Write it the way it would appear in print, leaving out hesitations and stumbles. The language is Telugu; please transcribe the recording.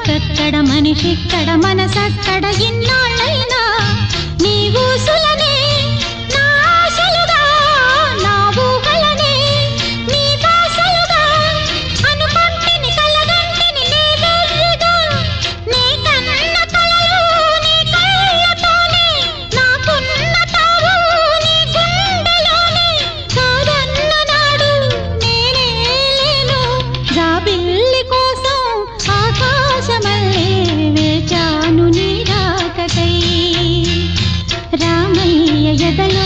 బతుకక్కడ మనిషిక్కడ మనసక్కడ ఇన్నాళ్ళైనా నీ ఊసులనే నా ఆశలుగా నా ఊహలనే నీ దాసలుగా అనుకుంటిని కలగంటిని నీ వెర్రిగా నీ కన్న కలలు నీ కళ్ళతోనే నాకున్న తావు నీ గుండెలోనే కాదన్న నాడు నేనే లేను జాబిల్లి కోసం ఆకాశమల్లే వేచాను నీ రాకకై రామయ్య ఎదలో